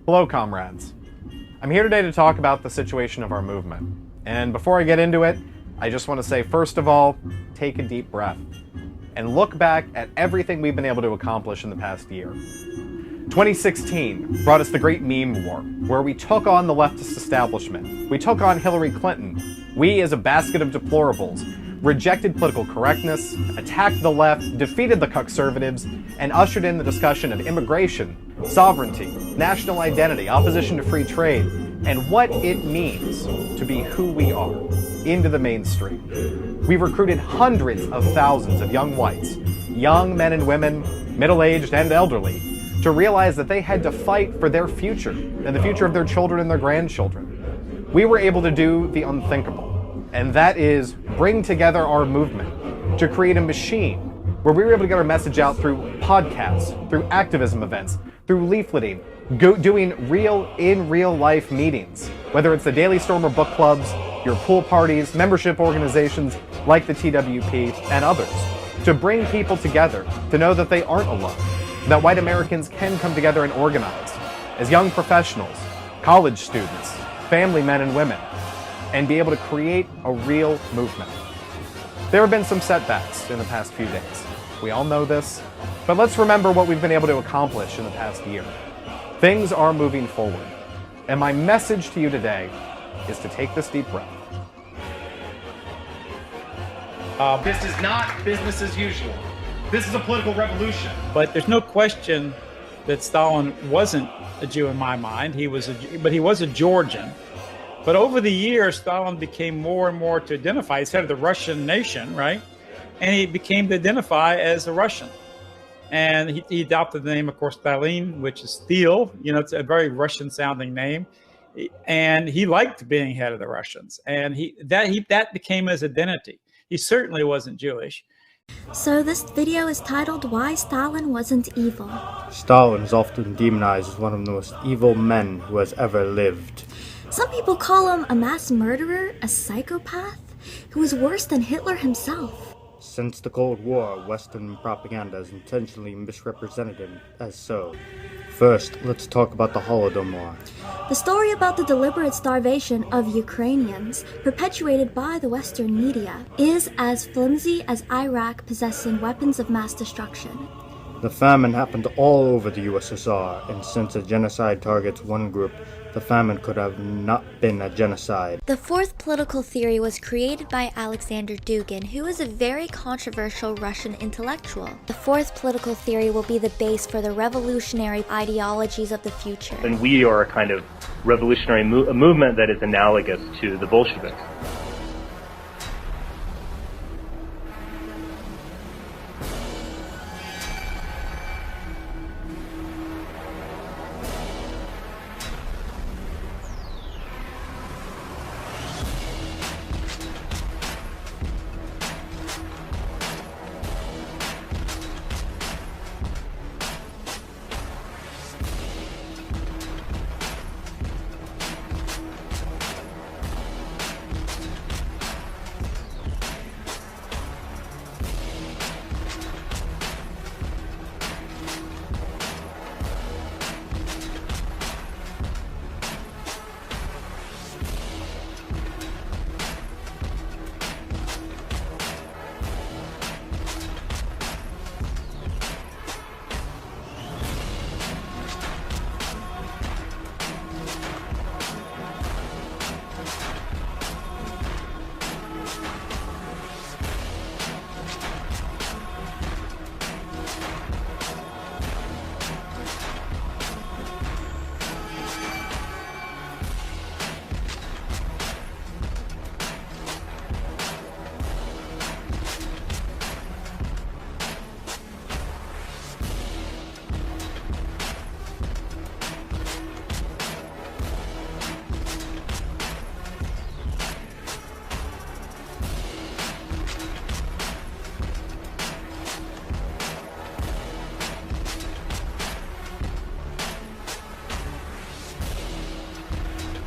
Hello, comrades. I'm here today to talk about the situation of our movement. And before I get into it, I just want to say, first of all, take a deep breath and look back at everything we've been able to accomplish in the past year. 2016 brought us the Great Meme War, where we took on the leftist establishment. We took on Hillary Clinton. We, as a basket of deplorables, rejected political correctness, attacked the left, defeated the conservatives, and ushered in the discussion of immigration, sovereignty, national identity, opposition to free trade, and what it means to be who we are into the mainstream. We recruited hundreds of thousands of young whites, young men and women, middle-aged and elderly, to realize that they had to fight for their future and the future of their children and their grandchildren. We were able to do the unthinkable, and that is bring together our movement to create a machine where we were able to get our message out through podcasts, through activism events, through leafleting, doing real life meetings, whether it's the Daily Stormer book clubs, your pool parties, membership organizations like the TWP and others, to bring people together to know that they aren't alone, that white Americans can come together and organize as young professionals, college students, family men and women, and be able to create a real movement. There have been some setbacks in the past few days. We all know this, but let's remember what we've been able to accomplish in the past year. Things are moving forward, and my message to you today is to take this deep breath. This is not business as usual. This is a political revolution. But there's no question that Stalin wasn't a Jew in my mind. He was a Georgian. But over the years, Stalin became more and more to identify. He's head of the Russian nation, right? And he became to identify as a Russian. And he adopted the name, of course, Stalin, which is steel. You know, it's a very Russian-sounding name. And he liked being head of the Russians. And that became his identity. He certainly wasn't Jewish. So this video is titled Why Stalin Wasn't Evil. Stalin is often demonized as one of the most evil men who has ever lived. Some people call him a mass murderer, a psychopath, who is worse than Hitler himself. Since the Cold War, Western propaganda has intentionally misrepresented him as so. First, let's talk about the Holodomor. The story about the deliberate starvation of Ukrainians, perpetuated by the Western media, is as flimsy as Iraq possessing weapons of mass destruction. The famine happened all over the USSR, and since a genocide targets one group, the famine could have not been a genocide. The fourth political theory was created by Alexander Dugin, who is a very controversial Russian intellectual. The fourth political theory will be the base for the revolutionary ideologies of the future. And we are a kind of revolutionary movement that is analogous to the Bolsheviks.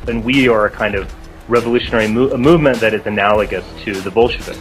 And we are a kind of revolutionary movement that is analogous to the Bolsheviks.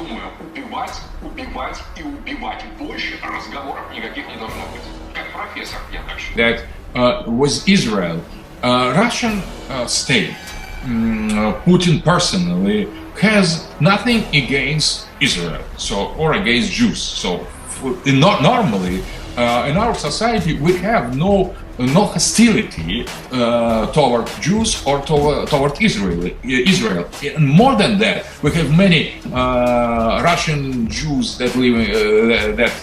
думаю, убивать и убивать больше разговоров никаких не должно быть. Как профессор, я так считаю. That was Israel. Russian state, Putin personally has nothing against Israel, or against Jews. So, normally in our society we have no hostility toward Jews or toward Israel. And more than that, we have many Russian Jews that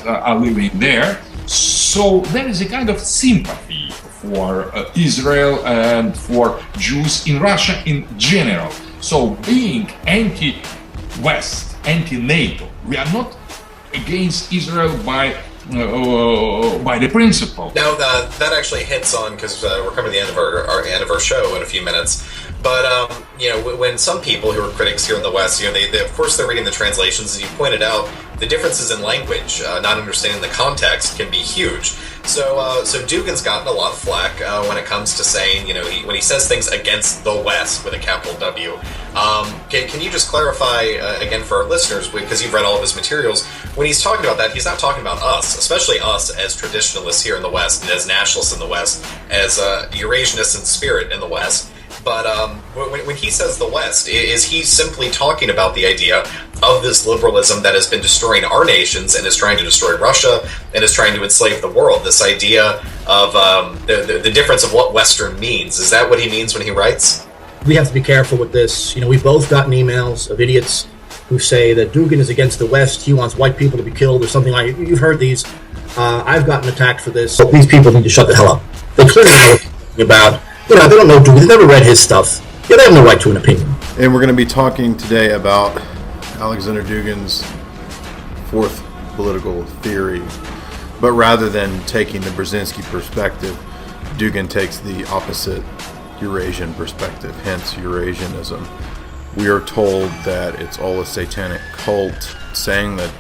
are living there. So there is a kind of sympathy for Israel and for Jews in Russia in general. So being anti-West, anti-NATO, we are not against Israel by the principle. Now that actually hits on, because we're coming to the end of our show in a few minutes. But when some people who are critics here in the West, they of course they're reading the translations, as you pointed out, the differences in language, not understanding the context, can be huge. So Dugin's gotten a lot of flack when it comes to saying, when he says things against the West with a capital W. Can you just clarify again for our listeners, because you've read all of his materials, when he's talking about that, he's not talking about us, especially us as traditionalists here in the West, and as nationalists in the West, as Eurasianists in spirit in the West. But when he says the West, is he simply talking about the idea of this liberalism that has been destroying our nations and is trying to destroy Russia and is trying to enslave the world? This idea of the difference of what Western means. Is that what he means when he writes? We have to be careful with this. We've both gotten emails of idiots who say that Dugin is against the West. He wants white people to be killed or something like that. You've heard these. I've gotten attacked for this. These people need to shut the hell up. They clearly know what they're talking about. They don't know Dugin. They've never read his stuff. They have no right to an opinion. And we're going to be talking today about Alexander Dugin's fourth political theory. But rather than taking the Brzezinski perspective, Dugin takes the opposite Eurasian perspective, hence Eurasianism. We are told that it's all a satanic cult, saying that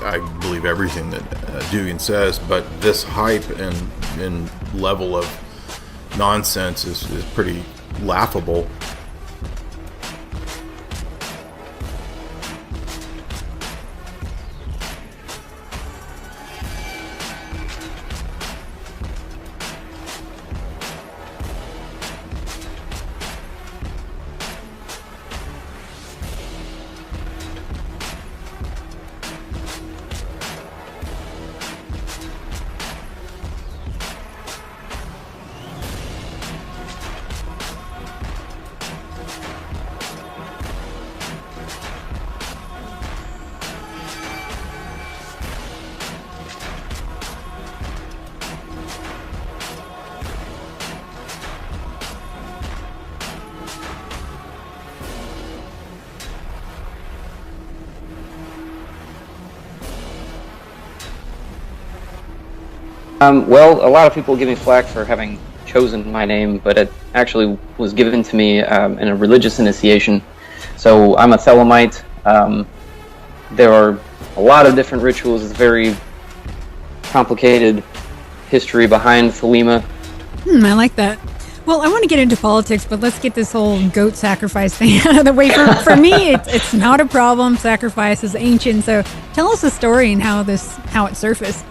I believe everything that Dugin says, but this hype and level of nonsense is pretty laughable. Well, a lot of people give me flack for having chosen my name, but it actually was given to me in a religious initiation. So I'm a Thelemite. There are a lot of different rituals. It's a very complicated history behind Thelema. I like that. Well, I want to get into politics, but let's get this whole goat sacrifice thing out of the way. For me, it's not a problem. Sacrifice is ancient. So tell us the story and how it surfaced.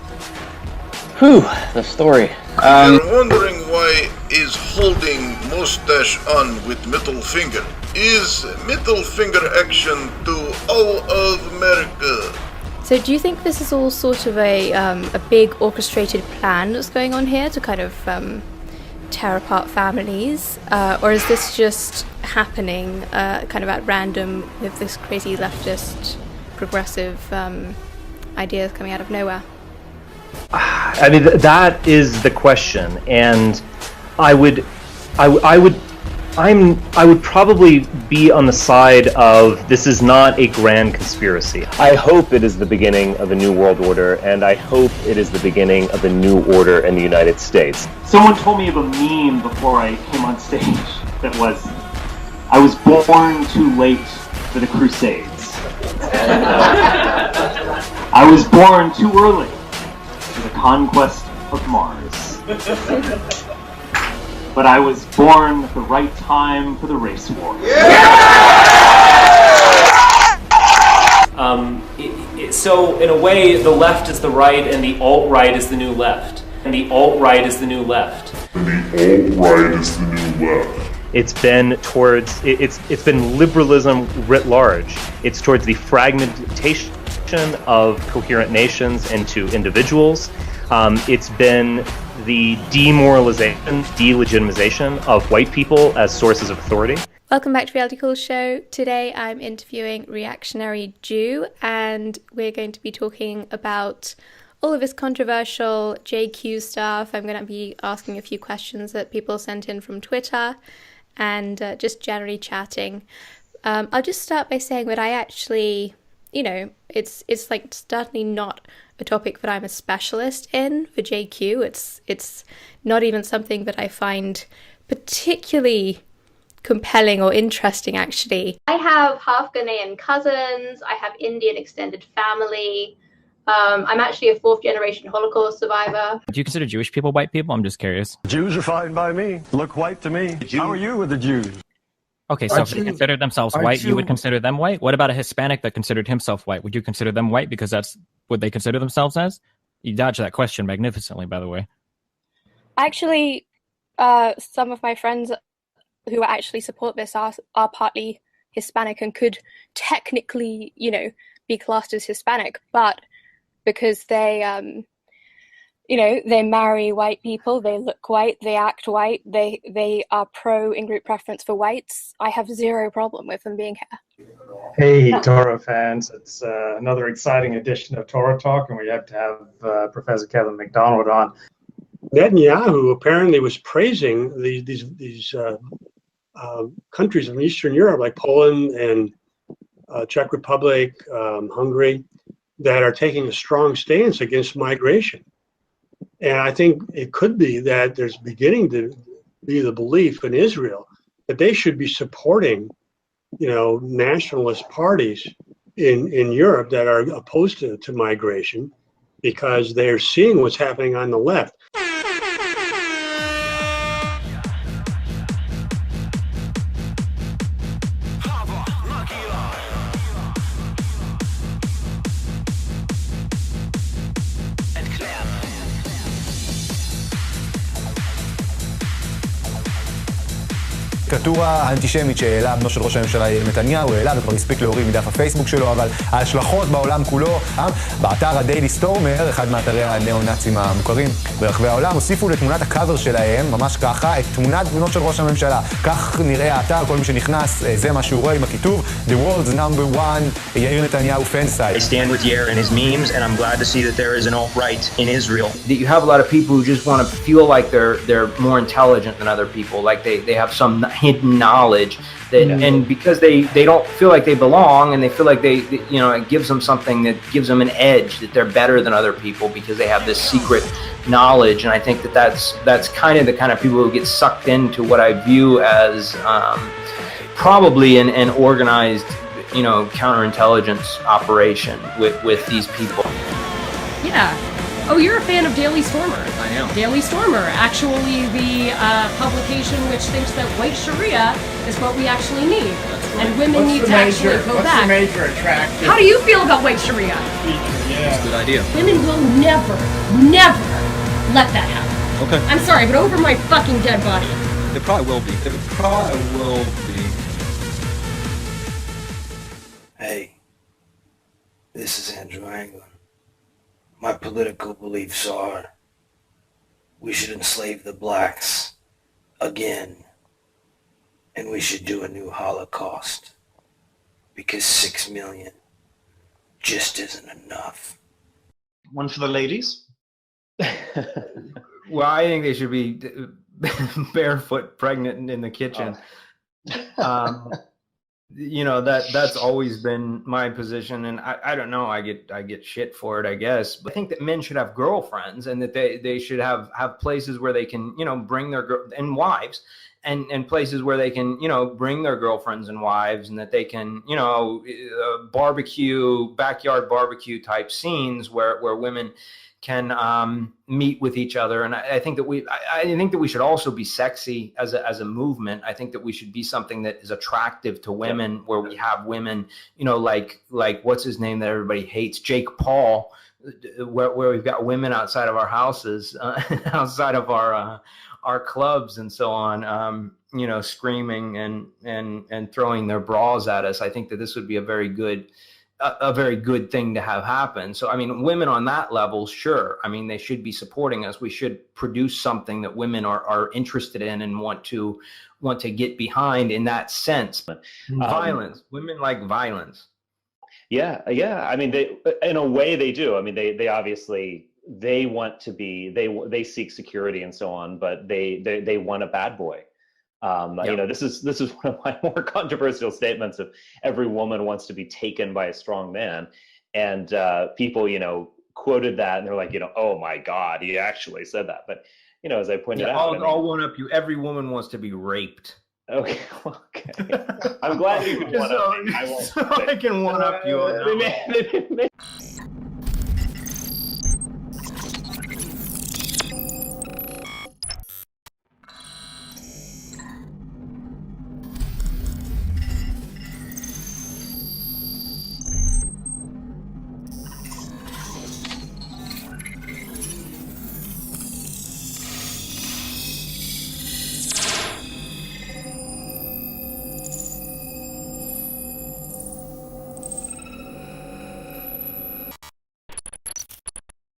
The story. You're wondering why is holding mustache on with middle finger? Is middle finger action to all of America? So do you think this is all sort of a big orchestrated plan that's going on here to kind of tear apart families? Or is this just happening kind of at random with this crazy leftist progressive ideas coming out of nowhere? I mean, that is the question, and I would probably be on the side of this is not a grand conspiracy. I hope it is the beginning of a new world order, and I hope it is the beginning of a new order in the United States. Someone told me of a meme before I came on stage that was, I was born too late for the Crusades. And, I was born too early for the conquest of Mars. But I was born at the right time for the race war. So in a way, the left is the right, and the alt-right is the new left, and the alt-right is the new left. And the alt-right is the new left. It's been towards, it's been liberalism writ large. It's towards the fragmentation of coherent nations into individuals. It's been the demoralization, delegitimization of white people as sources of authority. Welcome back to Reality Cool Show. Today I'm interviewing Reactionary Jew, and we're going to be talking about all of this controversial JQ stuff. I'm going to be asking a few questions that people sent in from Twitter and just generally chatting. I'll just start by saying that I actually, it's like certainly not a topic that I'm a specialist in for JQ. It's not even something that I find particularly compelling or interesting, actually. I have half Ghanaian cousins. I have Indian extended family. I'm actually a 4th generation Holocaust survivor. Do you consider Jewish people white people? I'm just curious. Jews are fine by me. Look white to me. How are you with the Jews? Okay, so if they consider themselves white, you would consider them white? What about a Hispanic that considered himself white? Would you consider them white because that's what they consider themselves as? You dodged that question magnificently, by the way. Actually, some of my friends who actually support this are partly Hispanic and could technically, be classed as Hispanic, but because they, they marry white people, they look white, they act white, they are pro in-group preference for whites, I have zero problem with them being here. Hey, Torah fans, it's another exciting edition of Torah Talk, and we have to have Professor Kevin McDonald on. Netanyahu apparently was praising these countries in Eastern Europe, like Poland and Czech Republic, Hungary, that are taking a strong stance against migration. And I think it could be that there's beginning to be the belief in Israel that they should be supporting, nationalist parties in Europe that are opposed to migration, because they're seeing what's happening on the left. הקריקטורה האנטישמית שהעלה בנו של ראש הממשלה נתניהו, העלה וכבר הספיק להוריד מדף הפייסבוק שלו, אבל ההשלכות בעולם כולו, באתר הדיילי סטורמר, אחד מאתרי הנאו-נאצים המוכרים ברחבי העולם, הוסיפו לתמונת הקאבר שלהם, ממש ככה, את תמונת בנו של ראש הממשלה. כך נראה האתר, כל מי שנכנס, זה מה שהוא רואה עם הכיתוב, The world's number one, יאיר נתניהו fan site. I stand with Yair and his memes, and I'm glad to see that there is an alt-right in Israel. That you have a lot of people who just want to feel like they're more intelligent than other people, like they have some hidden knowledge that, and because they don't feel like they belong, and they feel like they it gives them something that gives them an edge, that they're better than other people because they have this secret knowledge. And I think that's kind of the kind of people who get sucked into what I view as probably an organized counterintelligence operation with these people. Yeah. Oh, you're a fan of Daily Stormer. I am. Daily Stormer, actually the publication which thinks that white Sharia is what we actually need. And women need to actually go back. What's the major attraction? How do you feel about white Sharia? Yeah. That's a good idea. Women will never let that happen. Okay. I'm sorry, but over my fucking dead body. It probably will be. It probably will be. Hey, this is Andrew Anglin. My political beliefs are we should enslave the blacks again, and we should do a new Holocaust, because 6 million just isn't enough. One for the ladies? Well, I think they should be barefoot pregnant in the kitchen. That's always been my position, and I don't know, I get shit for it, I guess. But I think that men should have girlfriends, and that they should have places where they can, bring their and wives, and places where they can, bring their girlfriends and wives, and that they can, barbecue, backyard barbecue type scenes where women meet with each other. And I think that I think that we should also be sexy as a movement. I think that we should be something that is attractive to women, where we have women, like what's his name that everybody hates, Jake Paul, where we've got women outside of our houses, outside of our clubs and so on, screaming and throwing their bras at us. I think that this would be a very good thing to have happen. So, I mean, women on that level, sure. I mean, they should be supporting us. We should produce something that women are interested in and want to get behind in that sense. Violence. Women like violence. Yeah. I mean, in a way they do. I mean, they obviously, they want to be, they seek security and so on, but they want a bad boy. This is one of my more controversial statements of every woman wants to be taken by a strong man. And people, quoted that and they're like, oh my God, he actually said that. But, as I pointed out. I'll one up you. Every woman wants to be raped. Okay. I'm glad you can one up me. I can one up you.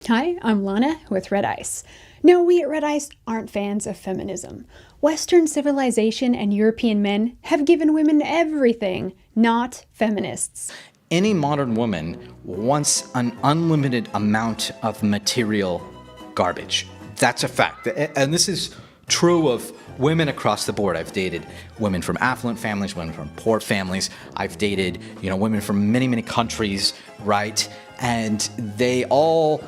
Hi, I'm Lana with Red Ice. No, we at Red Ice aren't fans of feminism. Western civilization and European men have given women everything, not feminists. Any modern woman wants an unlimited amount of material garbage. That's a fact. And this is true of women across the board. I've dated women from affluent families, women from poor families. I've dated, women from many, many countries, right? And they all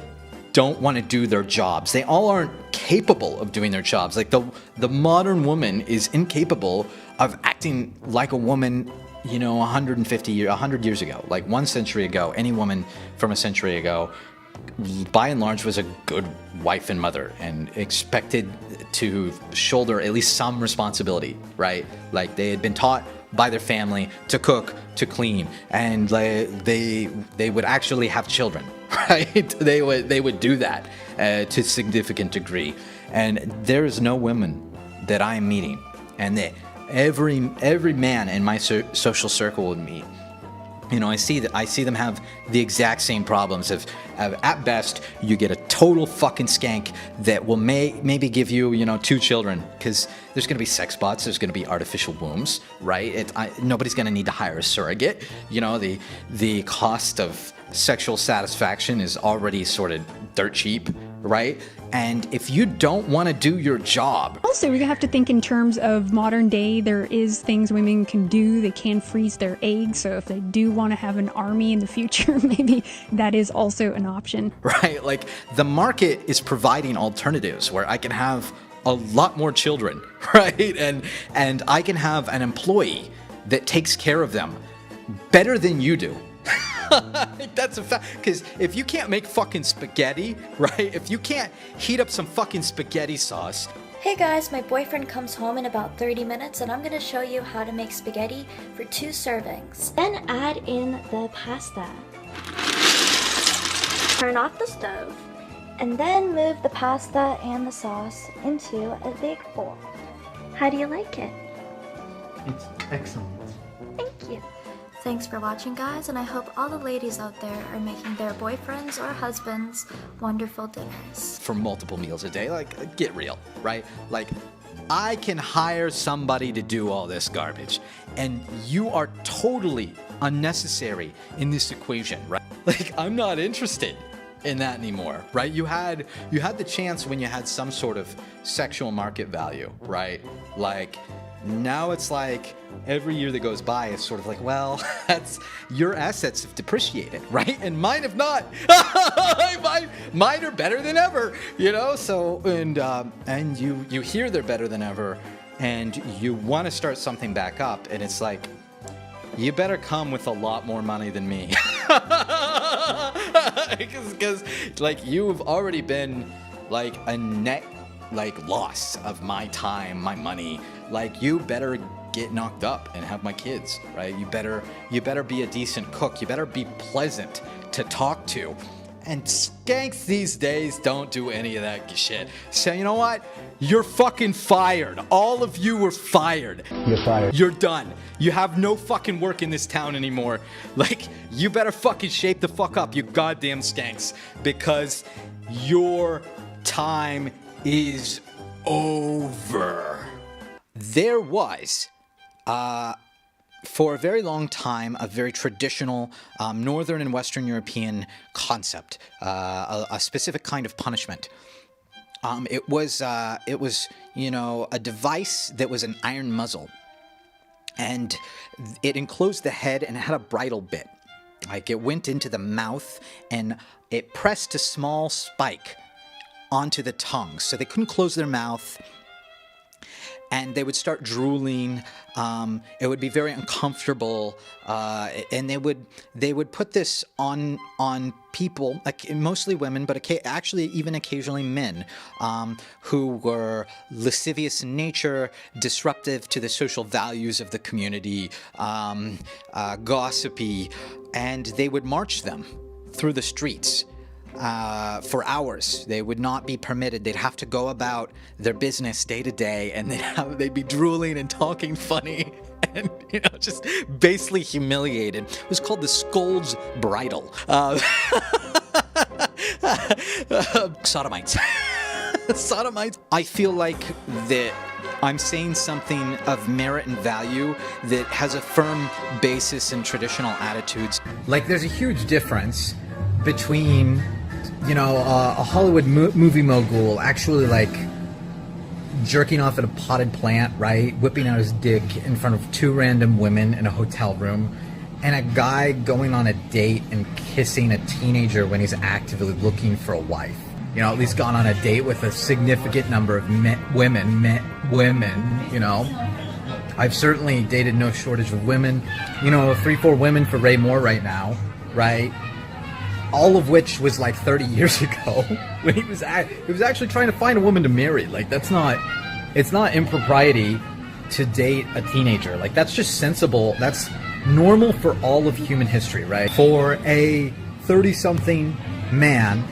don't want to do their jobs. They all aren't capable of doing their jobs. Like the modern woman is incapable of acting like a woman, 100 years ago, like 1 century ago. Any woman from a century ago, by and large, was a good wife and mother and expected to shoulder at least some responsibility, right? Like they had been taught by their family to cook, to clean, and they would actually have children, right? They would do that to a significant degree. And there is no women that I am meeting, and that every man in my social circle would meet. I see them have the exact same problems of at best you get a total fucking skank that will maybe give you 2 children, because there's going to be sex bots, there's going to be artificial wombs, right? Nobody's going to need to hire a surrogate. The cost of sexual satisfaction is already sort of dirt cheap, right? And if you don't want to do your job... Also, we have to think in terms of modern day. There is things women can do. They can freeze their eggs. So if they do want to have an army in the future, maybe that is also an option. Right? Like, the market is providing alternatives where I can have a lot more children, right? And I can have an employee that takes care of them better than you do. That's a fact. Because if you can't make fucking spaghetti, right? If you can't heat up some fucking spaghetti sauce. Hey guys, my boyfriend comes home in about 30 minutes and I'm going to show you how to make spaghetti for 2 servings. Then add in the pasta. Turn off the stove. And then move the pasta and the sauce into a big bowl. How do you like it? It's excellent. Thank you. Thanks for watching, guys, and I hope all the ladies out there are making their boyfriends or husbands wonderful dinners. For multiple meals a day, like, get real, right? Like, I can hire somebody to do all this garbage, and you are totally unnecessary in this equation, right? Like, I'm not interested in that anymore, right? You had the chance when you had some sort of sexual market value, right? Like, now it's like every year that goes by, it's sort of like, well, that's your assets have depreciated, right? And mine have not. mine are better than ever, So and you hear they're better than ever, and you want to start something back up, and it's like, you better come with a lot more money than me. because like you've already been like a net like loss of my time, my money. Like you better get knocked up and have my kids, right? You better be a decent cook. You better be pleasant to talk to. And skanks these days don't do any of that shit. So you know what? You're fucking fired. All of you were fired. You're fired. You're done. You have no fucking work in this town anymore. Like, you better fucking shape the fuck up, you goddamn skanks. Because your time is over. There was, for a very long time, a very traditional Northern and Western European concept, a specific kind of punishment. It was, you know, a device that was an iron muzzle, and it enclosed the head and it had a bridle bit. Like it went into the mouth and it pressed a small spike onto the tongue, so they couldn't close their mouth. And they would start drooling. It would be very uncomfortable, and they would put this on people, like mostly women, but actually even occasionally men, who were lascivious in nature, disruptive to the social values of the community, gossipy, and they would march them through the streets. For hours. They would not be permitted. They'd have to go about their business day to day, and they'd be drooling and talking funny and, you know, just basically humiliated. It was called the Scold's Bridle. Sodomites. Sodomites. I feel like that I'm saying something of merit and value that has a firm basis in traditional attitudes. Like, there's a huge difference between, you know, a Hollywood movie mogul actually, like, jerking off at a potted plant, right? Whipping out his dick in front of two random women in a hotel room, and a guy going on a date and kissing a teenager when he's actively looking for a wife. You know, at least gone on a date with a significant number of women, you know. I've certainly dated no shortage of women. You know, 3-4 women for Ray Moore right now, right? All of which was like 30 years ago when he was actually trying to find a woman to marry. Like, it's not impropriety to date a teenager. Like, that's just sensible. That's normal for all of human history, right? For a 30-something man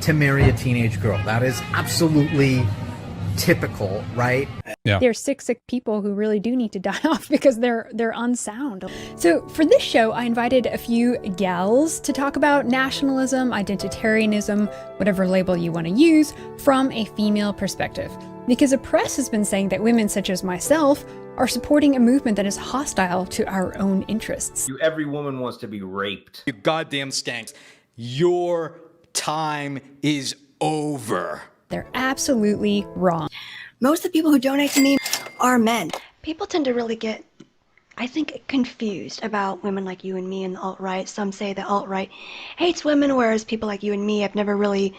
to marry a teenage girl, that is absolutely typical, right? Yeah. There's sick people who really do need to die off because they're unsound. So for this show, I invited a few gals to talk about nationalism, identitarianism, whatever label you want to use, from a female perspective. Because the press has been saying that women such as myself are supporting a movement that is hostile to our own interests. Every woman wants to be raped. You goddamn skanks. Your time is over. They're absolutely wrong. Most of the people who donate to me are men. People tend to really get, I think, confused about women like you and me and the alt-right. Some say the alt-right hates women, whereas people like you and me have never really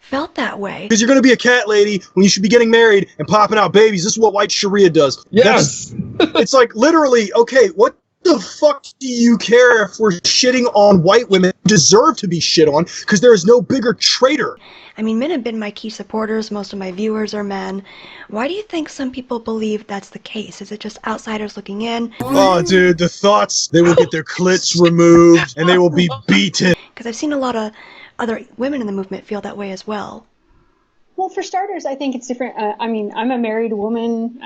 felt that way. Because you're going to be a cat lady when you should be getting married and popping out babies. This is what white Sharia does. Yes! It's like, literally, okay, what the fuck do you care if we're shitting on white women who deserve to be shit on? Because there is no bigger traitor. I mean, men have been my key supporters. Most of my viewers are men. Why do you think some people believe that's the case? Is it just outsiders looking in? Oh, dude, the thoughts, they will get their clits removed and they will be beaten. Because I've seen a lot of other women in the movement feel that way as well. Well, for starters, I think it's different. I mean, I'm a married woman.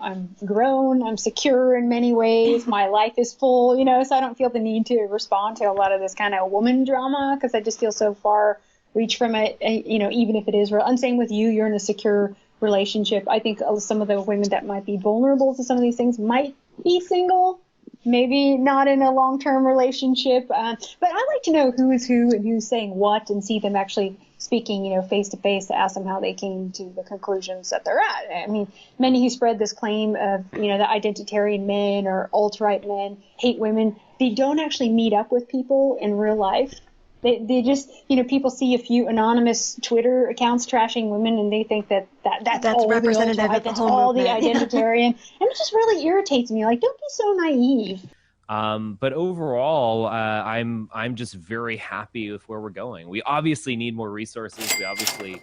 I'm grown. I'm secure in many ways. My life is full, you know, so I don't feel the need to respond to a lot of this kind of woman drama because I just feel so far reach from it, you know, even if it is real. I'm saying with you, you're in a secure relationship. I think some of the women that might be vulnerable to some of these things might be single, maybe not in a long-term relationship. But I like to know who is who and who's saying what and see them actually speaking, you know, face to face to ask them how they came to the conclusions that they're at. I mean, many who spread this claim of, you know, that identitarian men or alt-right men hate women, they don't actually meet up with people in real life. They just, you know, people see a few anonymous Twitter accounts trashing women and they think that's all representative the of the whole all the movement. identitarian. And it just really irritates me. Like, don't be so naive. But overall, I'm just very happy with where we're going. We obviously need more resources. We obviously,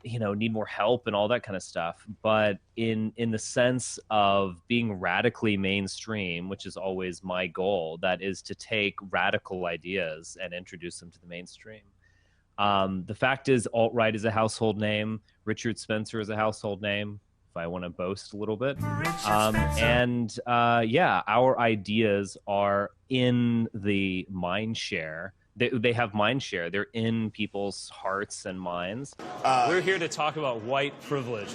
need more help and all that kind of stuff. But in the sense of being radically mainstream, which is always my goal, that is to take radical ideas and introduce them to the mainstream. The fact is, alt-right is a household name. Richard Spencer is a household name, if I want to boast a little bit. Our ideas are in the mind share. They have mind share. They're in people's hearts and minds. We're here to talk about white privilege.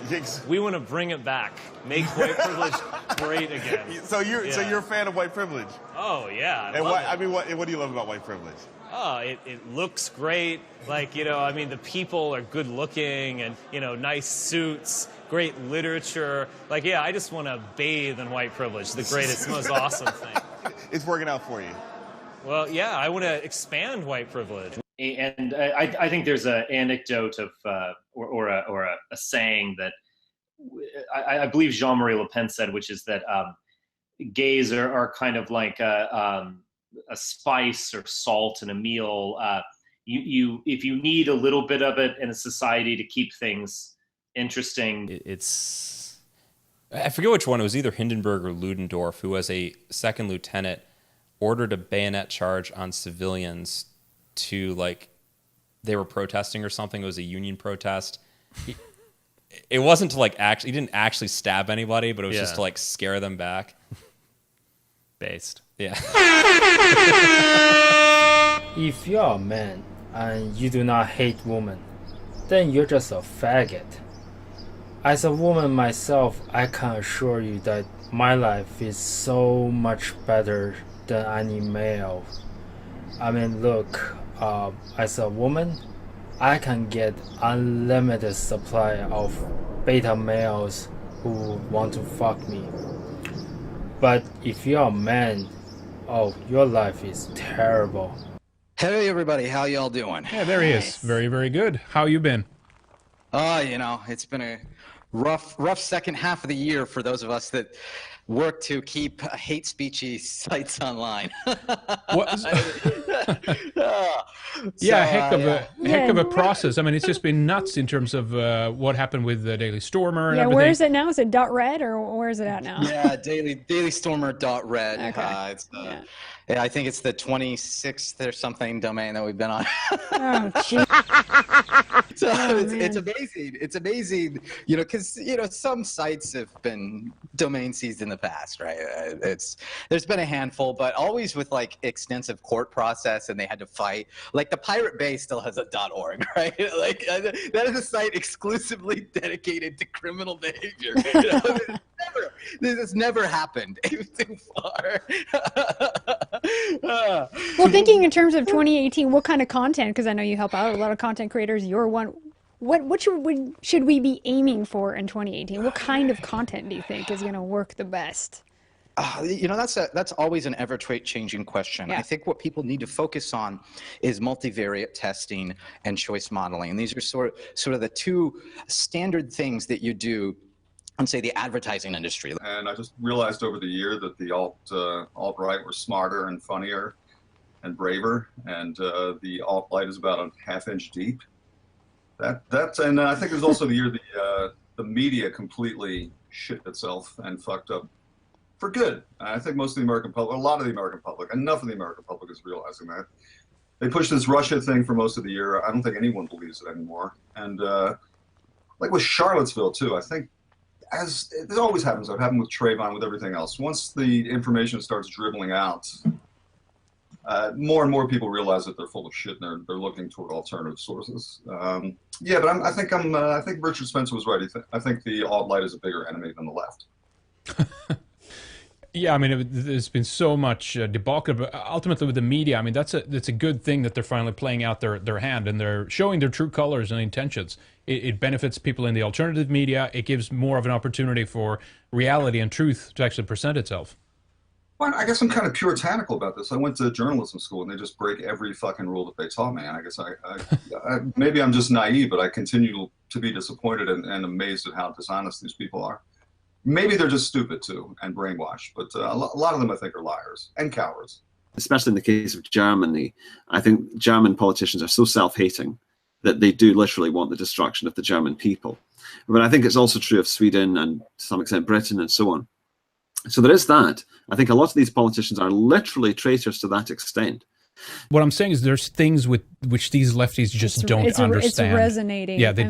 We want to bring it back, make white privilege great again. So you're a fan of white privilege? Oh yeah. What do you love about white privilege? Oh, it looks great. The people are good looking and, nice suits, great literature. I just want to bathe in white privilege, the greatest, most awesome thing. It's working out for you. Well, yeah, I want to expand white privilege. And I think there's an anecdote of, or a saying that I believe Jean-Marie Le Pen said, which is that gays are kind of like a spice or salt in a meal. If you need a little bit of it in a society to keep things interesting. I forget which one. It was either Hindenburg or Ludendorff, who was a second lieutenant, ordered a bayonet charge on civilians they were protesting or something. It was a union protest. It wasn't to he didn't actually stab anybody, but it was just to scare them back. Based. Yeah. If you're a man and you do not hate women, then you're just a faggot. As a woman myself, I can assure you that my life is so much better than any male. Look, as a woman, I can get unlimited supply of beta males who want to fuck me. But if you're a man, your life is terrible. Hey everybody, how y'all doing? Yeah, there he is. Very, very good. How you been? It's been a rough second half of the year for those of us that work to keep hate speechy sites online. Heck of a process. It's just been nuts in terms of what happened with the Daily Stormer and everything. Where is it now? Is it .red or where is it at now? Yeah, dailystormer.red. Okay. I think it's the 26th or something domain that we've been on. Oh, geez. It's amazing. It's amazing, because some sites have been domain seized in the past, right? There's been a handful, but always with extensive court process, and they had to fight. The Pirate Bay still has a .org, right? That is a site exclusively dedicated to criminal behavior. This has never happened. It's too far. Well, thinking in terms of 2018, what kind of content? Because I know you help out a lot of content creators. You're one. What should we be aiming for in 2018? What kind of content do you think is going to work the best? That's always an ever-changing question. Yeah. I think what people need to focus on is multivariate testing and choice modeling. And these are sort of the two standard things that you do on, say, the advertising industry. And I just realized over the year that the alt-right were smarter and funnier and braver, and the alt-right is about a half-inch deep. And I think it was also the year the media completely shit itself and fucked up for good. And I think most of the American public, a lot of the American public, enough of the American public is realizing that. They pushed this Russia thing for most of the year. I don't think anyone believes it anymore. And with Charlottesville too, I think, as it always happens, it happened with Trayvon, with everything else. Once the information starts dribbling out, more and more people realize that they're full of shit, and they're looking toward alternative sources. But I think Richard Spencer was right. I think the alt-right is a bigger enemy than the left. Yeah, there's been so much debacle, but ultimately with the media, that's a good thing that they're finally playing out their hand, and they're showing their true colors and intentions. It benefits people in the alternative media. It gives more of an opportunity for reality and truth to actually present itself. Well, I guess I'm kind of puritanical about this. I went to journalism school, and they just break every fucking rule that they taught me. And I guess maybe I'm just naive, but I continue to be disappointed and amazed at how dishonest these people are. Maybe they're just stupid too and brainwashed, but a lot of them I think are liars and cowards. Especially in the case of Germany, I think German politicians are so self-hating that they do literally want the destruction of the German people. But I think it's also true of Sweden and to some extent Britain and so on. So there is that. I think a lot of these politicians are literally traitors to that extent. What I'm saying is there's things with which these lefties just don't understand. It's resonating. Yeah, they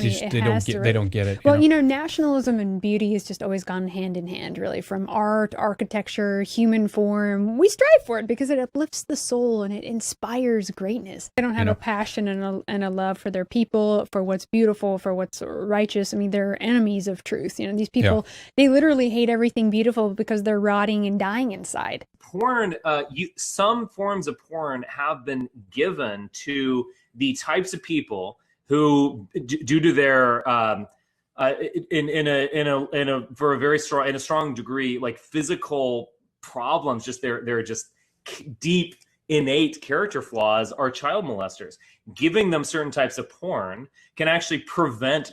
don't get it. Well, nationalism and beauty has just always gone hand in hand, really, from art, architecture, human form. We strive for it because it uplifts the soul and it inspires greatness. They don't have a passion and a love for their people, for what's beautiful, for what's righteous. I mean, they're enemies of truth. These people, they literally hate everything beautiful because they're rotting and dying inside. Porn, some forms of porn have been given to the types of people who, due to their for a very strong degree, like physical problems, just they're just deep innate character flaws, are child molesters. Giving them certain types of porn can actually prevent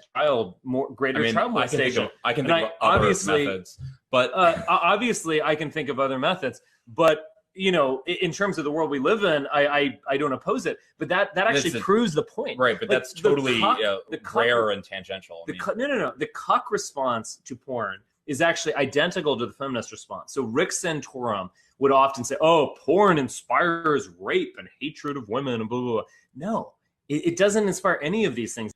greater child molestation. I can think of other methods, but obviously I can think of other methods. But in terms of the world we live in, I don't oppose it. But that actually proves the point, right? But that's totally rare and tangential. The cuck response to porn is actually identical to the feminist response. So Rick Santorum would often say, "Oh, porn inspires rape and hatred of women and blah blah blah." No, it doesn't inspire any of these things.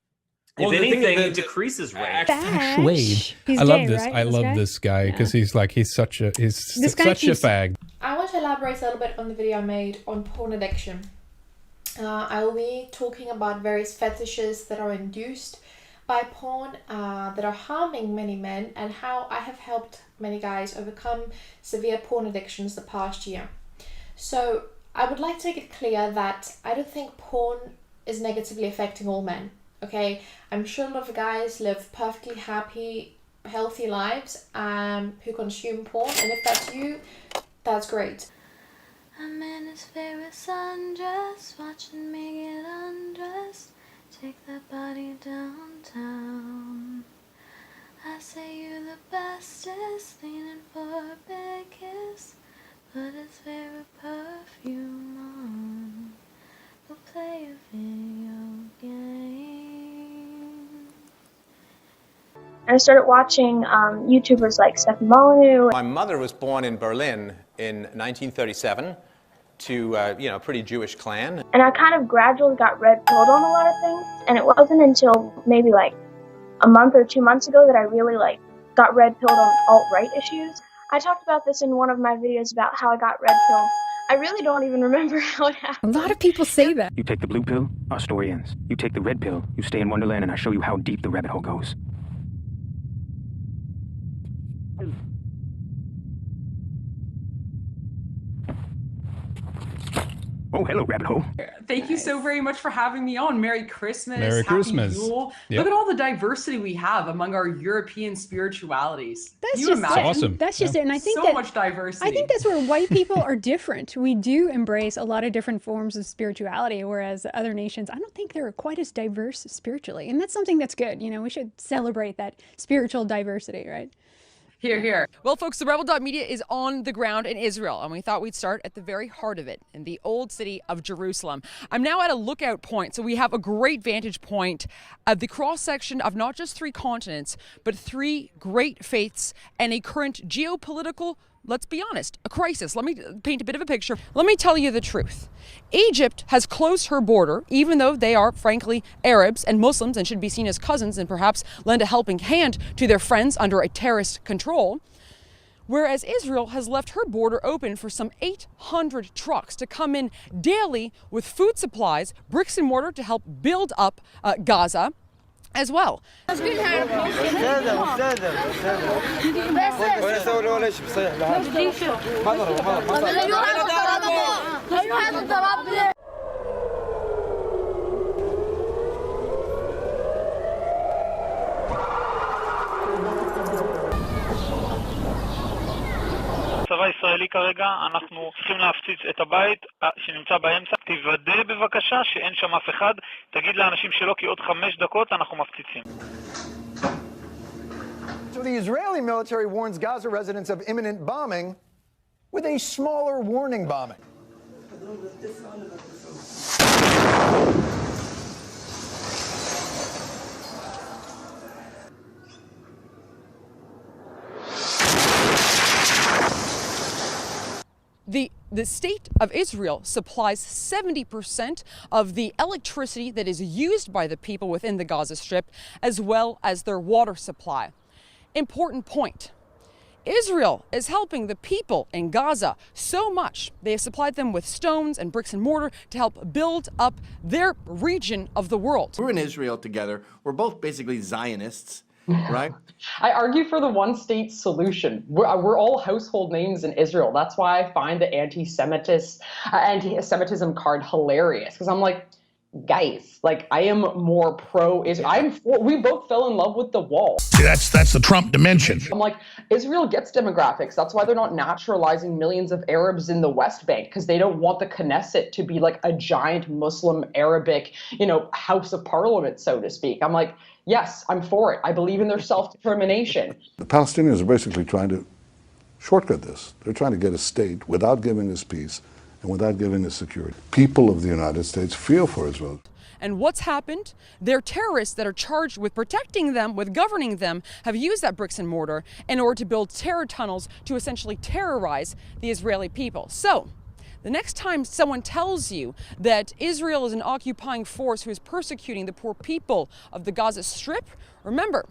If anything, it decreases rape. Wade. I love this. I love this guy because he's such a fag. I want to elaborate a little bit on the video I made on porn addiction. I will be talking about various fetishes that are induced by porn that are harming many men and how I have helped many guys overcome severe porn addictions the past year. So I would like to make it clear that I don't think porn is negatively affecting all men. Okay, I'm sure a lot of guys live perfectly happy, healthy lives who consume porn, and if that's you, that's great. I'm in his favorite sundress, watching me get undressed, take that body downtown. I say you're the bestest, leaning for a big kiss, put his favorite perfume on, we'll play a video game. I started watching YouTubers like Stefan Molyneux. My mother was born in Berlin in 1937 to a pretty Jewish clan. And I kind of gradually got red-pilled on a lot of things. And it wasn't until maybe like a month or 2 months ago that I really got red-pilled on alt-right issues. I talked about this in one of my videos about how I got red-pilled. I really don't even remember how it happened. A lot of people say that. You take the blue pill, our story ends. You take the red pill, you stay in Wonderland, and I show you how deep the rabbit hole goes. Oh, hello, rabbit hole. Thank you so very much for having me on. Merry Christmas. Merry Christmas. Happy Yule. Yep. Look at all the diversity we have among our European spiritualities. That's you just imagine? awesome. That's just it. And I think so much diversity. I think that's where white people are different. We do embrace a lot of different forms of spirituality, whereas other nations, I don't think they're quite as diverse spiritually. And that's something that's good. We should celebrate that spiritual diversity, right? Here, here. Well, folks, the Rebel.media is on the ground in Israel, and we thought we'd start at the very heart of it, in the old city of Jerusalem. I'm now at a lookout point, so we have a great vantage point of the cross-section of not just 3 continents, but 3 great faiths and a current geopolitical, let's be honest, a crisis. Let me paint a bit of a picture. Let me tell you the truth. Egypt has closed her border, even though they are, frankly, Arabs and Muslims and should be seen as cousins and perhaps lend a helping hand to their friends under a terrorist control. Whereas Israel has left her border open for some 800 trucks to come in daily with food supplies, bricks and mortar to help build up Gaza as well. צבא ישראלי כרגע, אנחנו צריכים להפציץ את הבית שנמצא באמצע. תוודא בבקשה שאין שם אף אחד, תגיד לאנשים שלא כי עוד 5 דקות אנחנו מפציצים. So the Israeli military warns Gaza residents of imminent bombing with a smaller warning bombing. The state of Israel supplies 70% of the electricity that is used by the people within the Gaza Strip, as well as their water supply. Important point. Israel is helping the people in Gaza so much. They have supplied them with stones and bricks and mortar to help build up their region of the world. We're in Israel together. We're both basically Zionists, right? I argue for the one-state solution. We're all household names in Israel. That's why I find the anti-Semitism card hilarious, because I'm like, guys, like, I am more pro-Israel. We both fell in love with the wall. See, that's the Trump dimension. I'm like, Israel gets demographics. That's why they're not naturalizing millions of Arabs in the West Bank, because they don't want the Knesset to be like a giant Muslim Arabic, House of Parliament, so to speak. I'm like, yes, I'm for it. I believe in their self-determination. The Palestinians are basically trying to shortcut this. They're trying to get a state without giving us peace and without giving us security. People of the United States feel for Israel. And what's happened? Their terrorists that are charged with protecting them, with governing them, have used that bricks and mortar in order to build terror tunnels to essentially terrorize the Israeli people. So, the next time someone tells you that Israel is an occupying force who is persecuting the poor people of the Gaza Strip, remember,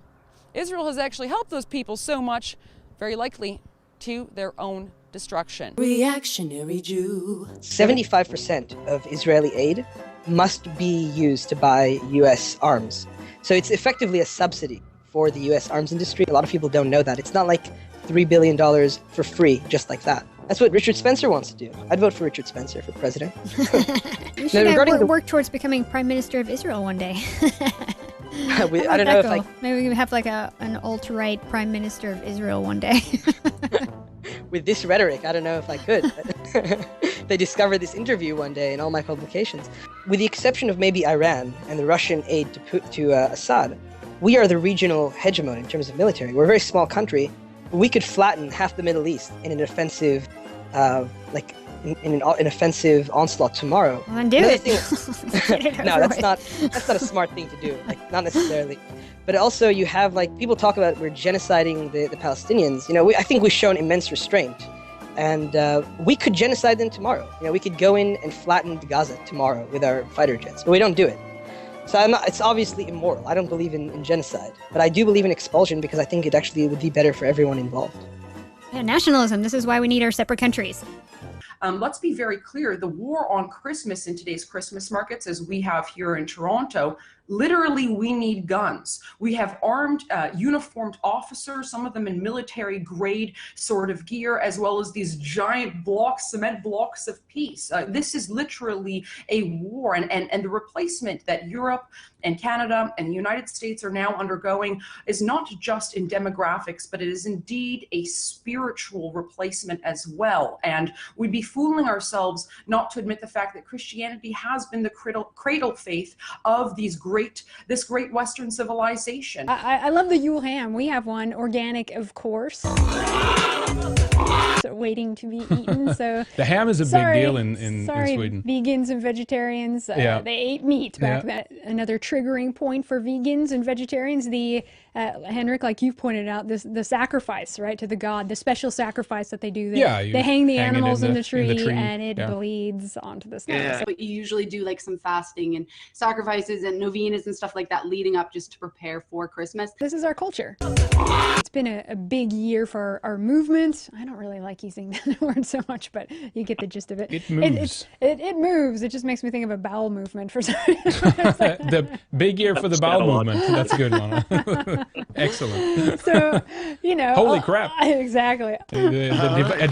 Israel has actually helped those people so much, very likely, to their own destruction. Reactionary Jew. 75% of Israeli aid must be used to buy U.S. arms. So it's effectively a subsidy for the U.S. arms industry. A lot of people don't know that. It's not like $3 billion for free, just like that. That's what Richard Spencer wants to do. I'd vote for Richard Spencer for president. You should work towards becoming Prime Minister of Israel one day. I don't know if maybe we can have like an alt-right Prime Minister of Israel one day. With this rhetoric, I don't know if I could. They discovered this interview one day in all my publications. With the exception of maybe Iran and the Russian aid to Assad, we are the regional hegemon in terms of military. We're a very small country. We could flatten half the Middle East in an offensive, in an offensive onslaught tomorrow. Well, then do it. No, that's not a smart thing to do. Like, not necessarily. But also, you have people talk about we're genociding the Palestinians. I think we've shown immense restraint, and we could genocide them tomorrow. We could go in and flatten Gaza tomorrow with our fighter jets, but we don't do it. So it's obviously immoral. I don't believe in genocide, but I do believe in expulsion because I think it actually would be better for everyone involved. Yeah, nationalism. This is why we need our separate countries. Let's be very clear. The war on Christmas in today's Christmas markets, as we have here in Toronto, literally we need guns. We have armed, uniformed officers, some of them in military grade sort of gear, as well as these giant blocks, cement blocks of peace. This is literally a war, and the replacement that Europe and Canada and the United States are now undergoing is not just in demographics, but it is indeed a spiritual replacement as well. And we'd be fooling ourselves not to admit the fact that Christianity has been the cradle faith of this great Western civilization. I love the Yule ham. We have one, organic, of course. Waiting to be eaten. So the ham is a big deal in Sweden. Vegans and vegetarians. They ate meat back then. Another triggering point for vegans and vegetarians. The Henrik, like you've pointed out, the sacrifice, right, to the god, the special sacrifice that they do. They hang the animals in the tree, and it bleeds onto the snow. Yeah. So you usually do some fasting and sacrifices and novenas and stuff like that leading up just to prepare for Christmas. This is our culture. It's been a big year for our movement. I don't really like using that word so much, but you get the gist of it. It moves. It moves. It just makes me think of a bowel movement for some reason. The big year for the bowel movement. That's a good one. Excellent. So, holy crap. Exactly. A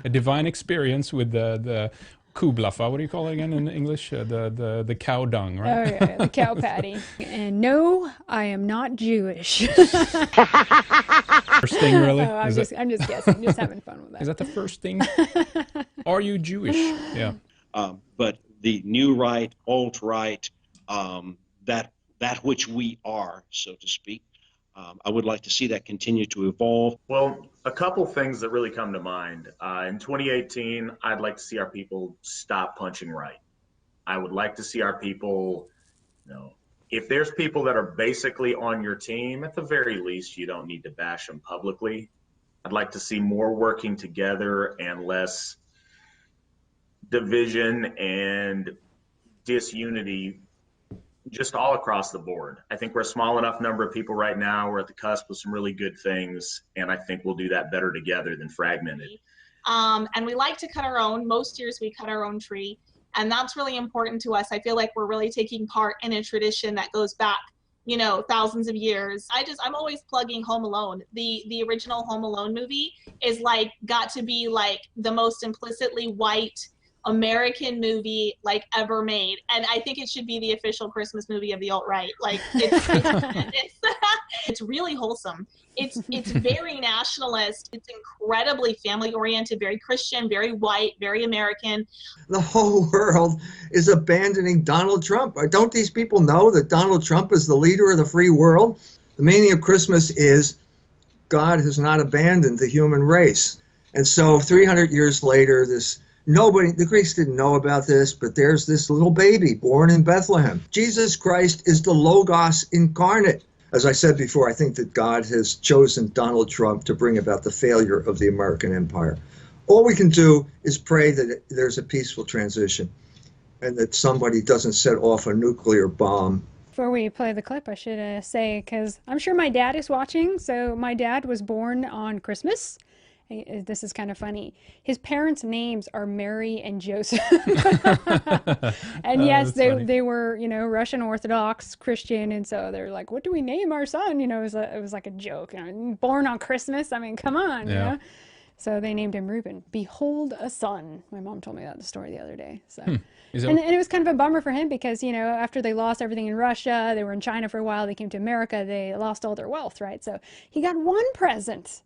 divine experience with the kublaffa. What do you call it again in English? The cow dung, right? Oh yeah, the cow patty. And no, I am not Jewish. First thing, really? Oh, I'm just guessing, just having fun with that. Is that the first thing? Are you Jewish? Yeah. But the new right, alt-right, that which we are, so to speak, I would like to see that continue to evolve. Well, a couple things that really come to mind. In 2018, I'd like to see our people stop punching right. I would like to see our people, if there's people that are basically on your team, at the very least, you don't need to bash them publicly. I'd like to see more working together and less division and disunity just all across the board. I think we're a small enough number of people right now. We're at the cusp of some really good things, and I think we'll do that better together than fragmented. And we like to cut our own. Most years we cut our own tree, and that's really important to us. I feel like we're really taking part in a tradition that goes back, thousands of years. I'm always plugging Home Alone. The original Home Alone movie is got to be the most implicitly white American movie ever made, and I think it should be the official Christmas movie of the alt-right. It's really wholesome. It's very nationalist. It's incredibly family-oriented, very Christian, very white, very American. The whole world is abandoning Donald Trump. Don't these people know that Donald Trump is the leader of the free world? The meaning of Christmas is God has not abandoned the human race. And so 300 years later, the Greeks didn't know about this, but there's this little baby born in Bethlehem. Jesus Christ is the Logos incarnate. As I said before, I think that God has chosen Donald Trump to bring about the failure of the American empire. All we can do is pray that there's a peaceful transition and that somebody doesn't set off a nuclear bomb. Before we play the clip, I should say, because I'm sure my dad is watching. So my dad was born on Christmas. This is kind of funny. His parents' names are Mary and Joseph. And yes, they were, Russian Orthodox Christian. And so they're like, what do we name our son? It was like a joke. Born on Christmas. I mean, come on. Yeah. So they named him Reuben. Behold a son. My mom told me that story the other day. So. And it was kind of a bummer for him because, after they lost everything in Russia, they were in China for a while, they came to America, they lost all their wealth, right? So he got one present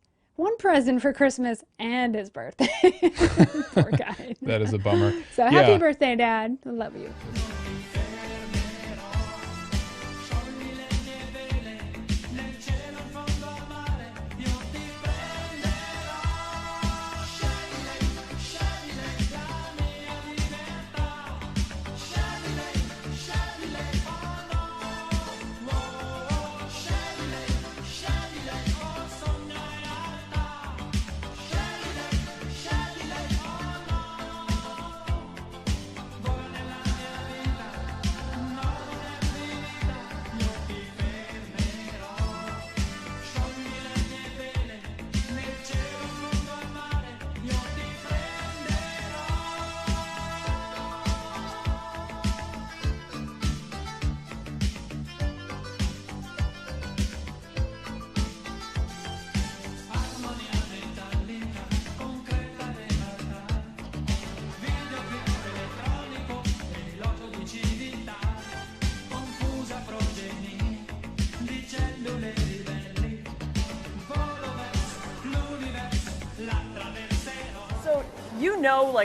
for Christmas and his birthday. Poor guy. That is a bummer. So happy birthday, Dad. I love you.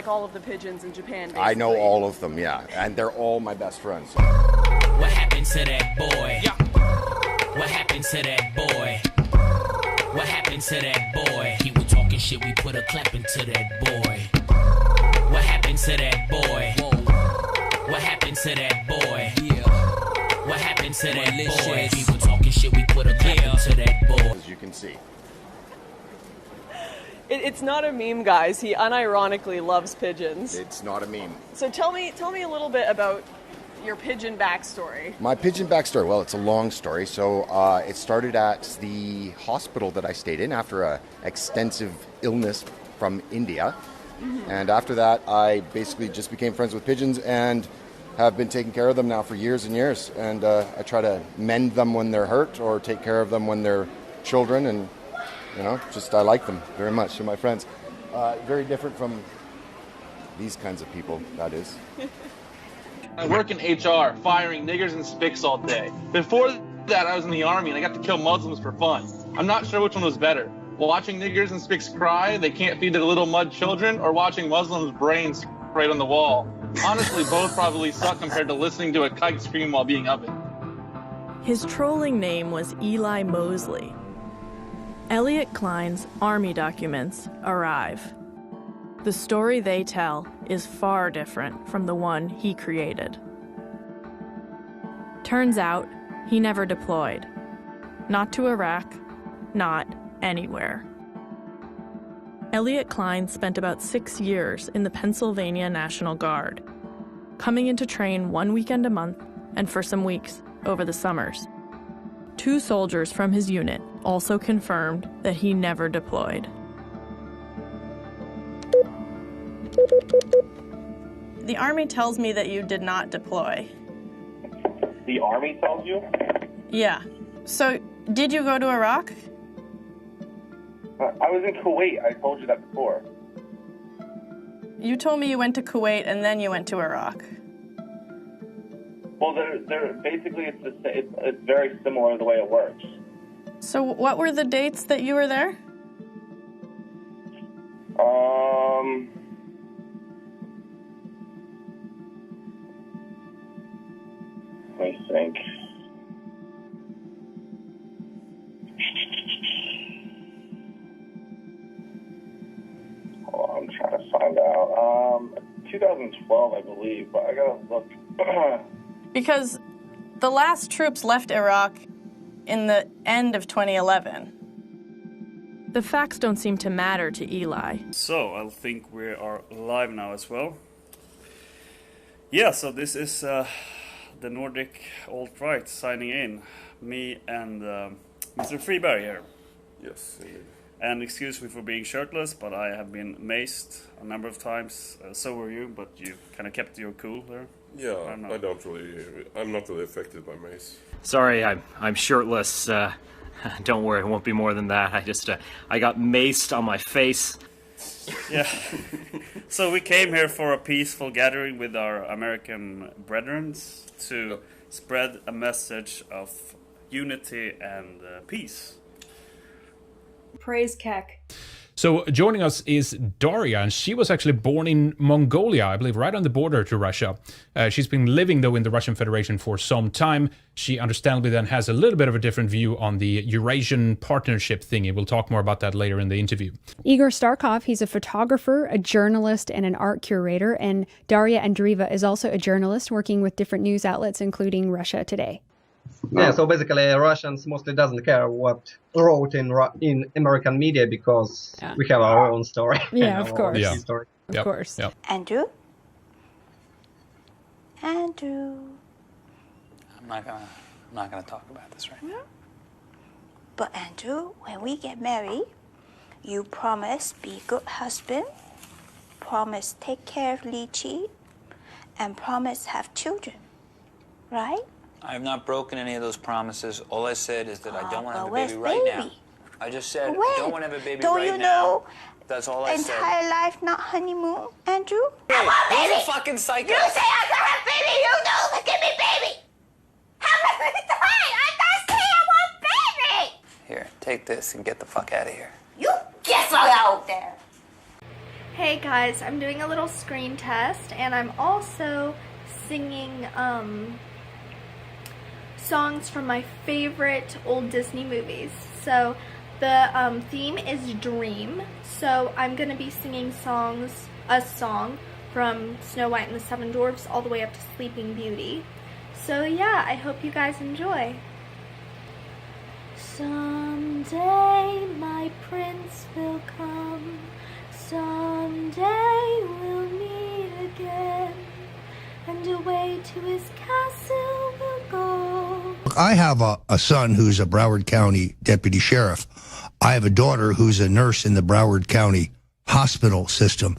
All of the pigeons in Japan, basically. I know all of them, yeah, and they're all my best friends. What happened to that boy? Yeah. What happened to that boy? What happened to that boy? He was talking shit, we put a clap into that boy. What happened to that boy? Whoa. What happened to that boy? Yeah. What happened to that boy? He was talking shit, we put a clap into that boy. As you can see. It's not a meme, guys. He unironically loves pigeons. It's not a meme. So tell me a little bit about your pigeon backstory. My pigeon backstory, well, it's a long story. So it started at the hospital that I stayed in after an extensive illness from India. Mm-hmm. And after that, I basically just became friends with pigeons and have been taking care of them now for years and years. And I try to mend them when they're hurt or take care of them when they're children. And I like them very much. They're my friends. Very different from these kinds of people, that is. I work in HR, firing niggers and spics all day. Before that, I was in the army and I got to kill Muslims for fun. I'm not sure which one was better. Watching niggers and spics cry, they can't feed their little mud children, or watching Muslims' brains sprayed on the wall. Honestly, both probably suck compared to listening to a kite scream while being up it. His trolling name was Eli Mosley. Elliot Klein's army documents arrive. The story they tell is far different from the one he created. Turns out, he never deployed. Not to Iraq, not anywhere. Elliot Klein spent about 6 years in the Pennsylvania National Guard, coming in to train 1 weekend a month and for some weeks over the summers. 2 soldiers from his unit also confirmed that he never deployed. The Army tells me that you did not deploy. The Army tells you? Yeah. So, did you go to Iraq? I was in Kuwait. I told you that before. You told me you went to Kuwait and then you went to Iraq. Well, they're basically it's very similar the way it works. So, what were the dates that you were there? Let me think. Oh, I'm trying to find out. 2012, I believe, but I gotta look. Because the last troops left Iraq in the end of 2011. The facts don't seem to matter to Eli. So, I think we are live now as well. Yeah, so this is the Nordic alt-right signing in. Me and Mr. Freeberg here. Yes, indeed. And excuse me for being shirtless, but I have been maced a number of times. So were you, but you kind of kept your cool there. Yeah, I'm not really affected by mace. Sorry, I'm shirtless. Don't worry, it won't be more than that. I got maced on my face. Yeah. So we came here for a peaceful gathering with our American brethren to spread a message of unity and peace. Praise Keck. So joining us is Daria, and she was actually born in Mongolia, I believe, right on the border to Russia. She's been living, though, in the Russian Federation for some time. She understandably then has a little bit of a different view on the Eurasian partnership thingy. We'll talk more about that later in the interview. Igor Starkov, he's a photographer, a journalist, and an art curator. And Daria Andreeva is also a journalist working with different news outlets, including Russia Today. Yeah, so basically Russians mostly doesn't care what wrote in American media because we have our own story. Yeah, of course. Yeah. Of course. Yep. Andrew? I'm not gonna talk about this right now. But Andrew, when we get married, you promise be good husband, promise take care of Lychee, and promise have children, right? I have not broken any of those promises. All I said is that I don't want to have a where's baby right now. baby? I just said When? I don't want to have a baby Don't right you now. know That's all I said. entire life not honeymoon, Andrew? Hey, I want who's baby! a fucking psycho? You say I can have baby, you know, give me baby! How many times? I don't say I want baby! Here, take this and get the fuck out of here. You get out there! Hey guys, I'm doing a little screen test and I'm also singing songs from my favorite old Disney movies. So the theme is Dream. So I'm going to be singing a song from Snow White and the Seven Dwarfs all the way up to Sleeping Beauty. So yeah, I hope you guys enjoy. Someday my prince will come. Someday we'll meet again. And away to his castle we'll go. I have a son who's a Broward County deputy sheriff. I have a daughter who's a nurse in the Broward County hospital system.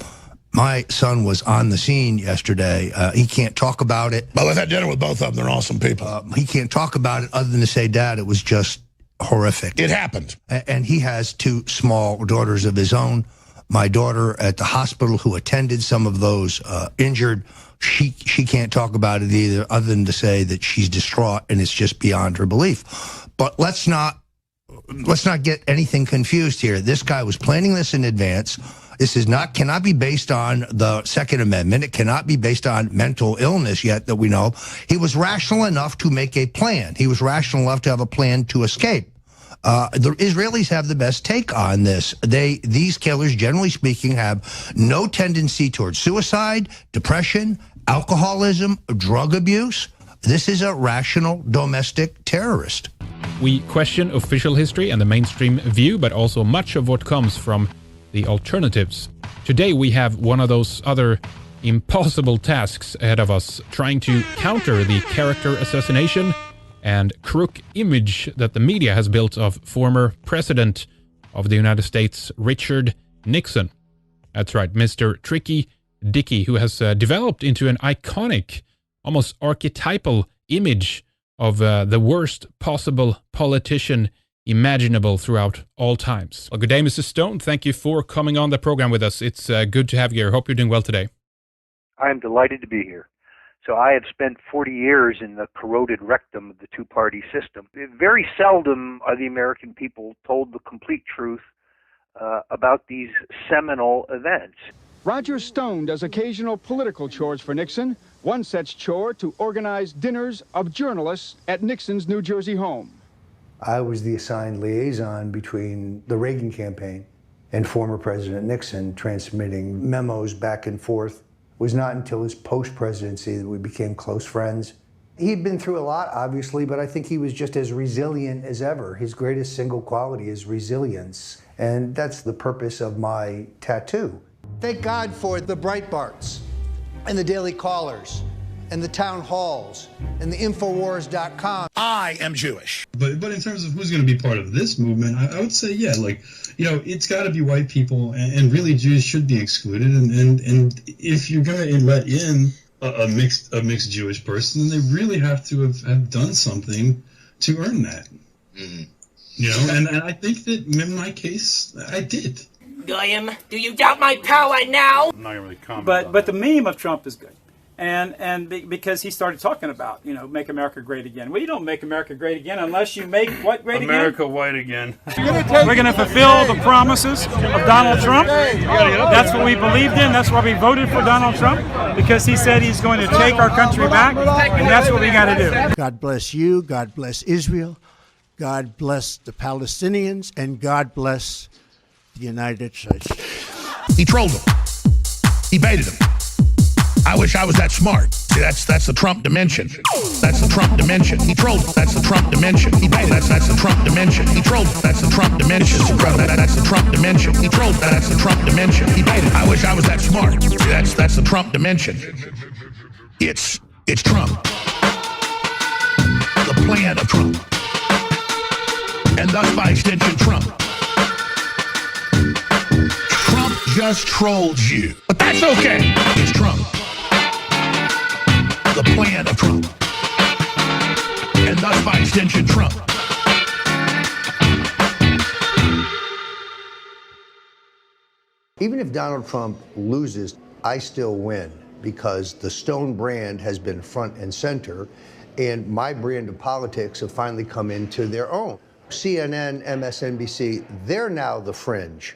My son was on the scene yesterday. He can't talk about it. Well, I've had dinner with both of them. They're awesome people. He can't talk about it other than to say, Dad, it was just horrific. It happened. And he has 2 small daughters of his own. My daughter at the hospital who attended some of those injured, she can't talk about it either other than to say that she's distraught and it's just beyond her belief. But let's not get anything confused here. This guy was planning this in advance. This cannot be based on the Second Amendment. It cannot be based on mental illness yet that we know. He was rational enough to make a plan. He was rational enough to have a plan to escape. The Israelis have the best take on this. These killers, generally speaking, have no tendency towards suicide, depression, alcoholism, drug abuse. This is a rational domestic terrorist. We question official history and the mainstream view, but also much of what comes from the alternatives. Today we have one of those other impossible tasks ahead of us, trying to counter the character assassination and crook image that the media has built of former President of the United States, Richard Nixon. That's right, Mr. Tricky Dicky, who has developed into an iconic, almost archetypal image of the worst possible politician imaginable throughout all times. Well, good day, Mr. Stone. Thank you for coming on the program with us. It's good to have you here. Hope you're doing well today. I'm delighted to be here. So I have spent 40 years in the corroded rectum of the two-party system. Very seldom are the American people told the complete truth about these seminal events. Roger Stone does occasional political chores for Nixon. One such chore to organize dinners of journalists at Nixon's New Jersey home. I was the assigned liaison between the Reagan campaign and former President Nixon, transmitting memos back and forth. It was not until his post-presidency that we became close friends. He'd been through a lot, obviously, but I think he was just as resilient as ever. His greatest single quality is resilience, and that's the purpose of my tattoo. Thank God for the Breitbarts and the Daily Callers and the town halls and the Infowars.com. I am Jewish. But in terms of who's going to be part of this movement, I would say, yeah, like, you know, it's got to be white people, and really Jews should be excluded. And if you're going to let in a mixed Jewish person, then they really have to have done something to earn that. Mm-hmm. You know, and I think that in my case, I did. Goyim, do you doubt my power now? I'm not gonna really comment. But the meme of Trump is good, and because he started talking about, you know, make America great again. Well, you don't make America great again unless you make what great America again? white again. We're going to fulfill the promises of Donald Trump. That's what we believed in. That's why we voted for Donald Trump, because he said he's going to take our country back, and that's what we got to do. God bless you. God bless Israel. God bless the Palestinians, and God bless the United States. He trolled him. He baited him. I wish I was that smart. See, that's the Trump dimension. That's the Trump dimension. He trolled him. That's the Trump dimension. He baited. That's the Trump dimension. He trolled him. That's the Trump dimension. That's the Trump dimension. He trolled him. That's the Trump dimension. He baited. I wish I was that smart. See, that's the Trump dimension. It's Trump. The plan of Trump. And thus by extension Trump. Trump just trolled you. But that's okay. It's Trump. The plan of Trump. And thus by extension Trump. Even if Donald Trump loses, I still win, because the Stone brand has been front and center, and my brand of politics have finally come into their own. CNN, MSNBC, they're now the fringe.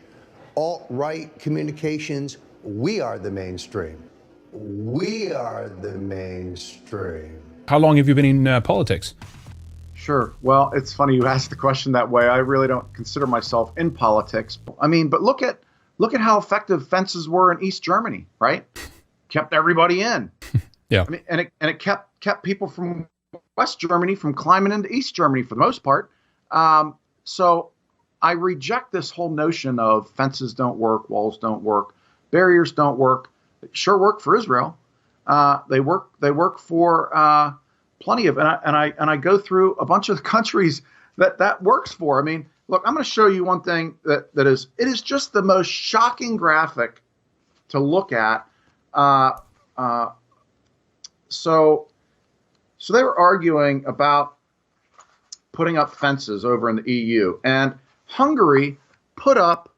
Alt-right communications, we are the mainstream. We are the mainstream. How long have you been in politics? Sure. Well, it's funny you asked the question that way. I really don't consider myself in politics. I mean, but look at how effective fences were in East Germany, right? Kept everybody in. Yeah. I mean, and it kept people from West Germany from climbing into East Germany for the most part. So I reject this whole notion of fences don't work, walls don't work, barriers don't work. They sure work for Israel. They work for plenty of, and I go through a bunch of the countries that works for. I mean, look, I'm going to show you one thing it is just the most shocking graphic to look at. So they were arguing about putting up fences over in the EU, and Hungary put up,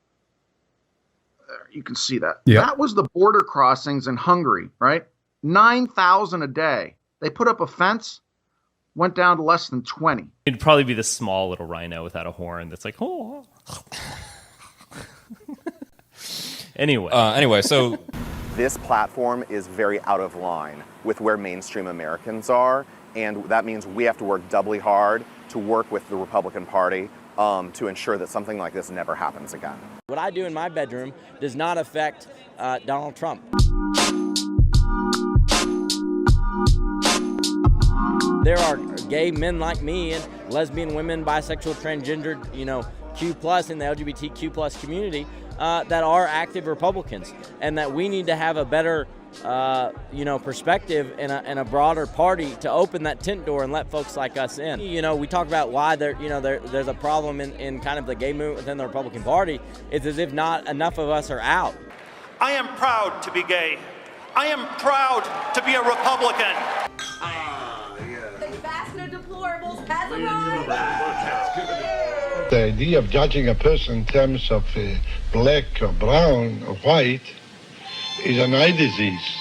you can see that. Yep. That was the border crossings in Hungary, right? 9,000 a day. They put up a fence, went down to less than 20. It'd probably be the small little rhino without a horn that's like, oh. Anyway, so this platform is very out of line with where mainstream Americans are, and that means we have to work doubly hard to work with the Republican Party to ensure that something like this never happens again. What I do in my bedroom does not affect Donald Trump. There are gay men like me and lesbian women, bisexual, transgendered, Q+ in the LGBTQ+ community that are active Republicans, and that we need to have a better perspective and a broader party to open that tent door and let folks like us in. We talk about why there's a problem in kind of the gay movement within the Republican Party. It's as if not enough of us are out. I am proud to be gay. I am proud to be a Republican. Ambassador Deplorables has arrived. The idea of judging a person in terms of black or brown or white is an eye disease.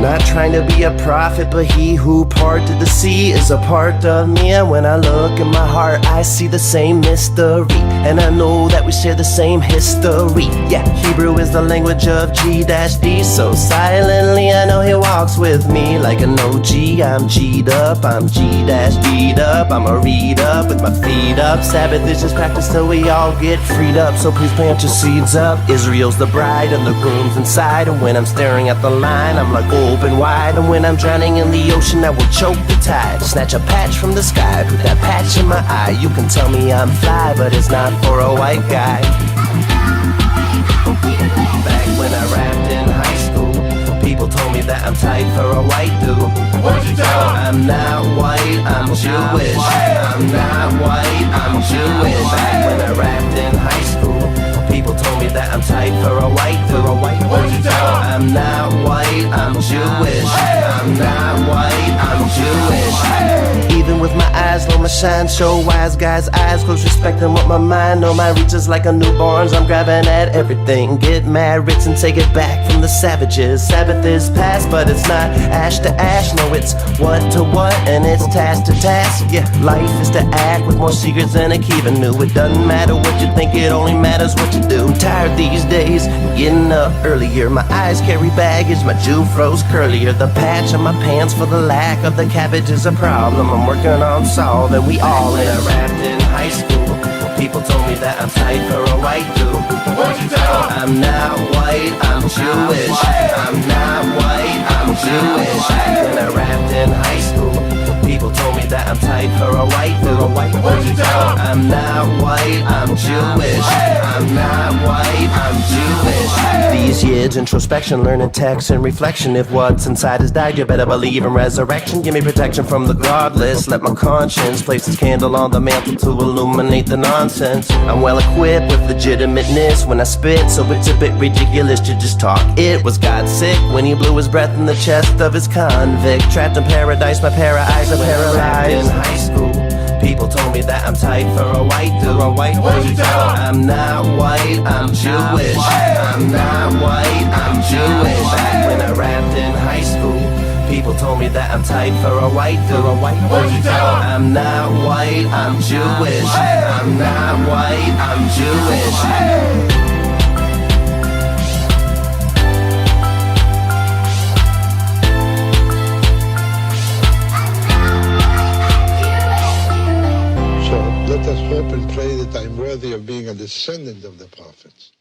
Not trying to be a prophet, but he who parted the sea is a part of me. And when I look in my heart, I see the same mystery, and I know that we share the same history. Yeah, Hebrew is the language of G-D. So silently I know he walks with me like an OG. I'm G'd up, I'm G-D'd up. I'ma read up with my feet up. Sabbath is just practice till we all get freed up. So please plant your seeds up. Israel's the bride and the groom's inside. And when I'm staring at the line, I'm like open wide. And when I'm drowning in the ocean, I will choke the tide. Snatch a patch from the sky, put that patch in my eye. You can tell me I'm fly, but it's not for a white guy. Back when I rapped in high school, people told me that I'm tight for a white dude. What'd you tell them? I'm not white, I'm Jewish. I'm not white, I'm Jewish. Back when I rapped in high school, people told me that I'm tight for a white dude. What'd you tell them? I'm not white, I'm Jewish. I'm not white, I'm Jewish. Even with my eyes low, my shine show wise guys' eyes close, respecting what my mind know. My reach is like a newborn's, I'm grabbing at everything. Get mad, rich, and take it back from the savages. Sabbath is past, but it's not ash to ash. No, it's what to what, and it's task to task. Yeah, life is to act with more secrets than a key even knew. It doesn't matter what you think, it only matters what you do. Tired these days, getting up earlier. My eyes carry baggage, my Jew froze curlier. The patch on my pants for the lack of the cabbage is a problem I'm working on solving. We all in. I rapped in high school, people told me that I'm tight for a white dude. What'd you tell them? I'm not white, I'm Jewish. I'm not white, I'm Jewish. When I rapped in high school, people told me that I'm tight for a white dude. What'd you tell them? I'm not white, I'm Jewish. I'm not white, I'm Jewish. These years introspection, learning text and reflection. If what's inside has died, you better believe in resurrection. Give me protection from the godless. Let my conscience place its candle on the mantle to illuminate the nonsense. I'm well equipped with legitimateness when I spit, so it's a bit ridiculous to just talk. It was God sick when he blew his breath in the chest of his convict. Trapped in paradise, my pair of eyes are paralyzed. In high school, people told me that I'm tight for a white dude. What'd you tell them? I'm not white, I'm Jewish. I'm not white, I'm Jewish. Back when I rapped in high school, people told me that I'm tight for a white dude. What'd you tell them? I'm not white, I'm Jewish. I'm not white, I'm Jewish. Let us hope and pray that I'm worthy of being a descendant of the prophets.